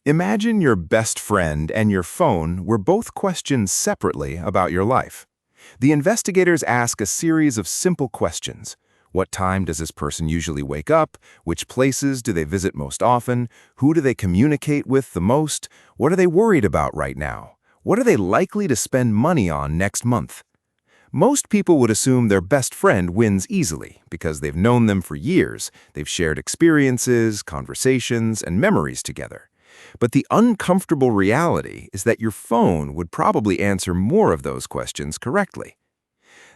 Imagine your best friend and your phone were both questioned separately about your life. The investigators ask a series of simple questions. What time does this person usually wake up? Which places do they visit most often? Who do they communicate with the most? What are they worried about right now? What are they likely to spend money on next month? Most people would assume their best friend wins easily because they've known them for years. They've shared experiences, conversations, and memories together. But the uncomfortable reality is that your phone would probably answer more of those questions correctly.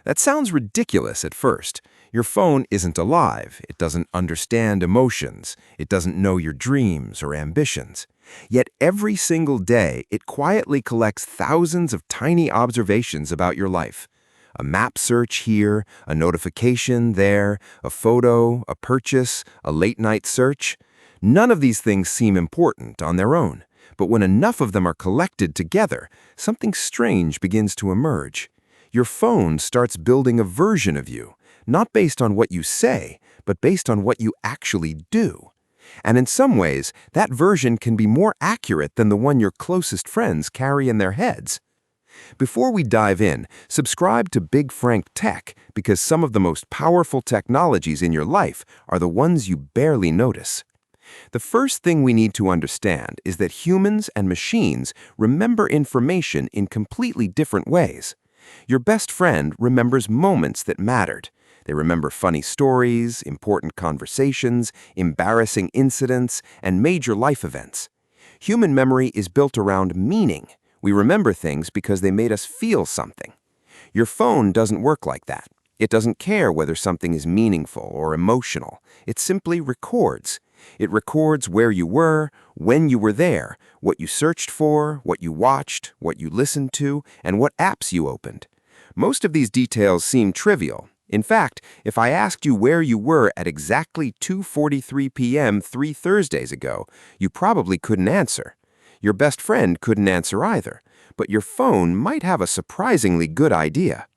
That sounds ridiculous at first. Your phone isn't alive. It doesn't understand emotions. It doesn't know your dreams or ambitions. Yet every single day, it quietly collects thousands of tiny observations about your life. A map search here, a notification there, a photo, a purchase, a late-night search. None of these things seem important on their own, but when enough of them are collected together, something strange begins to emerge. Your phone starts building a version of you, not based on what you say, but based on what you actually do. And in some ways, that version can be more accurate than the one your closest friends carry in their heads. Before we dive in, subscribe to Big Frank Tech because some of the most powerful technologies in your life are the ones you barely notice. The first thing we need to understand is that humans and machines remember information in completely different ways. Your best friend remembers moments that mattered. They remember funny stories, important conversations, embarrassing incidents, and major life events. Human memory is built around meaning. We remember things because they made us feel something. Your phone doesn't work like that. It doesn't care whether something is meaningful or emotional. It simply records. It records where you were, when you were there, what you searched for, what you watched, what you listened to, and what apps you opened. Most of these details seem trivial. In fact, if I asked you where you were at exactly 2:43 p.m. 3 Thursdays ago, you probably couldn't answer. Your best friend couldn't answer either, but your phone might have a surprisingly good idea.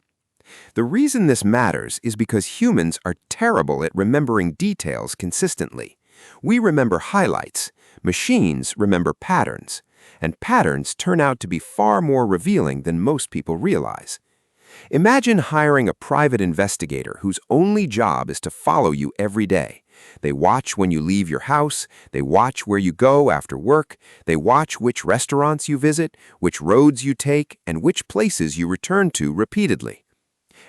The reason this matters is because humans are terrible at remembering details consistently. We remember highlights, machines remember patterns, and patterns turn out to be far more revealing than most people realize. Imagine hiring a private investigator whose only job is to follow you every day. They watch when you leave your house, they watch where you go after work, they watch which restaurants you visit, which roads you take, and which places you return to repeatedly.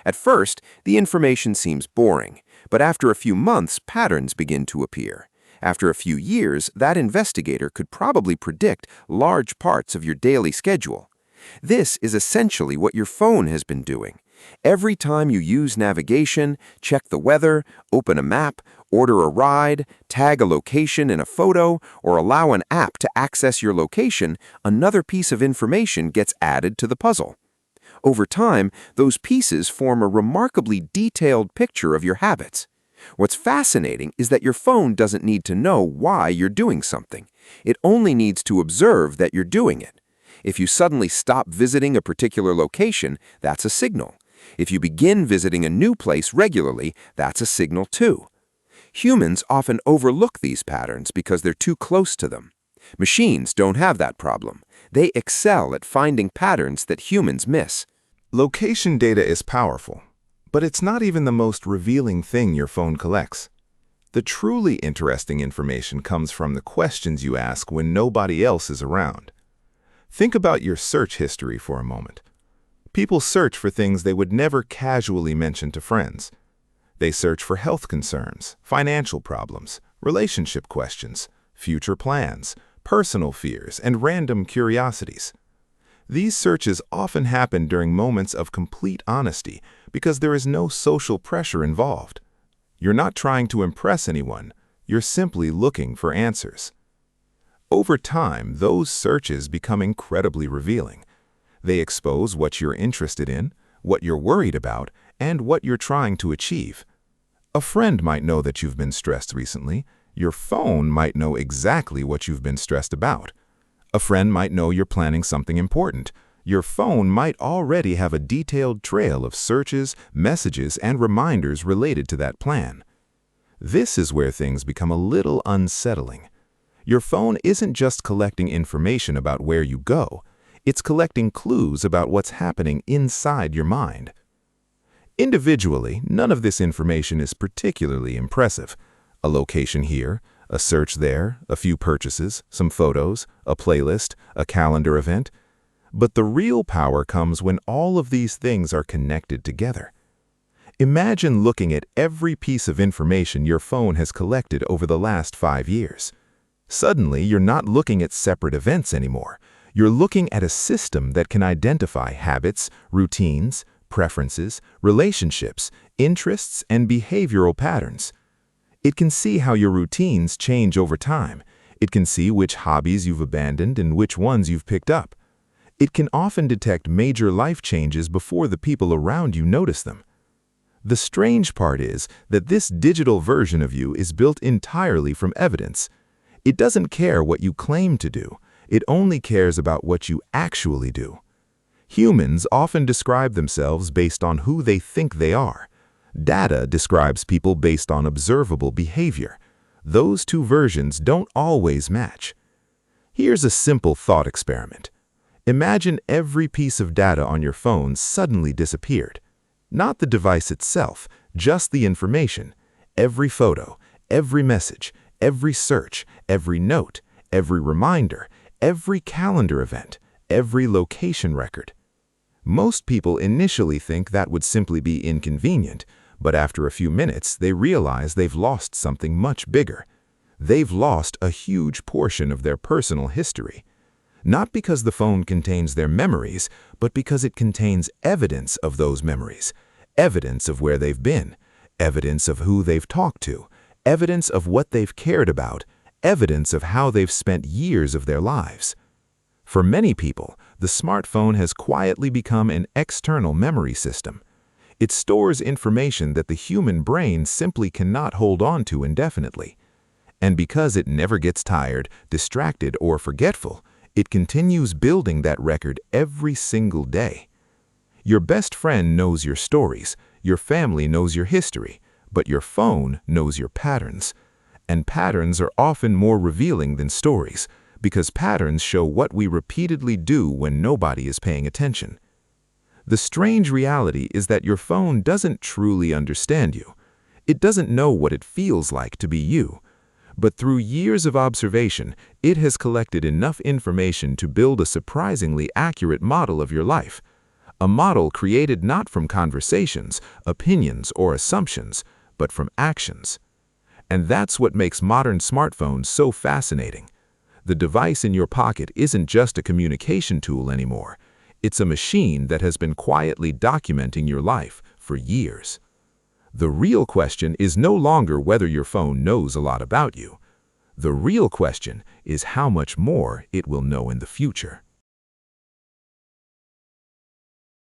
At first, the information seems boring, but after a few months, patterns begin to appear. After a few years, that investigator could probably predict large parts of your daily schedule. This is essentially what your phone has been doing. Every time you use navigation, check the weather, open a map, order a ride, tag a location in a photo, or allow an app to access your location, another piece of information gets added to the puzzle. Over time, those pieces form a remarkably detailed picture of your habits. What's fascinating is that your phone doesn't need to know why you're doing something. It only needs to observe that you're doing it. If you suddenly stop visiting a particular location, that's a signal. If you begin visiting a new place regularly, that's a signal too. Humans often overlook these patterns because they're too close to them. Machines don't have that problem. They excel at finding patterns that humans miss. Location data is powerful, but it's not even the most revealing thing your phone collects. The truly interesting information comes from the questions you ask when nobody else is around. Think about your search history for a moment. People search for things they would never casually mention to friends. They search for health concerns, financial problems, relationship questions, future plans, personal fears, and random curiosities. These searches often happen during moments of complete honesty because there is no social pressure involved. You're not trying to impress anyone, you're simply looking for answers. Over time, those searches become incredibly revealing. They expose what you're interested in, what you're worried about, and what you're trying to achieve. A friend might know that you've been stressed recently. Your phone might know exactly what you've been stressed about. A friend might know you're planning something important. Your phone might already have a detailed trail of searches, messages, and reminders related to that plan. This is where things become a little unsettling. Your phone isn't just collecting information about where you go, it's collecting clues about what's happening inside your mind. Individually, none of this information is particularly impressive. A location here, a search there, a few purchases, some photos, a playlist, a calendar event. But the real power comes when all of these things are connected together. Imagine looking at every piece of information your phone has collected over the last 5 years. Suddenly, you're not looking at separate events anymore. You're looking at a system that can identify habits, routines, preferences, relationships, interests, and behavioral patterns. It can see how your routines change over time. It can see which hobbies you've abandoned and which ones you've picked up. It can often detect major life changes before the people around you notice them. The strange part is that this digital version of you is built entirely from evidence. It doesn't care what you claim to do. It only cares about what you actually do. Humans often describe themselves based on who they think they are. Data describes people based on observable behavior. Those two versions don't always match. Here's a simple thought experiment. Imagine every piece of data on your phone suddenly disappeared. Not the device itself, just the information. Every photo, every message, every search, every note, every reminder, every calendar event, every location record. Most people initially think that would simply be inconvenient, but after a few minutes they realize they've lost something much bigger. They've lost a huge portion of their personal history. Not because the phone contains their memories, but because it contains evidence of those memories, evidence of where they've been, evidence of who they've talked to, evidence of what they've cared about, evidence of how they've spent years of their lives. For many people, the smartphone has quietly become an external memory system. It stores information that the human brain simply cannot hold on to indefinitely. And because it never gets tired, distracted, or forgetful, it continues building that record every single day. Your best friend knows your stories, your family knows your history, but your phone knows your patterns. And patterns are often more revealing than stories, because patterns show what we repeatedly do when nobody is paying attention. The strange reality is that your phone doesn't truly understand you. It doesn't know what it feels like to be you. But through years of observation, it has collected enough information to build a surprisingly accurate model of your life. A model created not from conversations, opinions, or assumptions, but from actions. And that's what makes modern smartphones so fascinating. The device in your pocket isn't just a communication tool anymore. It's a machine that has been quietly documenting your life for years. The real question is no longer whether your phone knows a lot about you. The real question is how much more it will know in the future.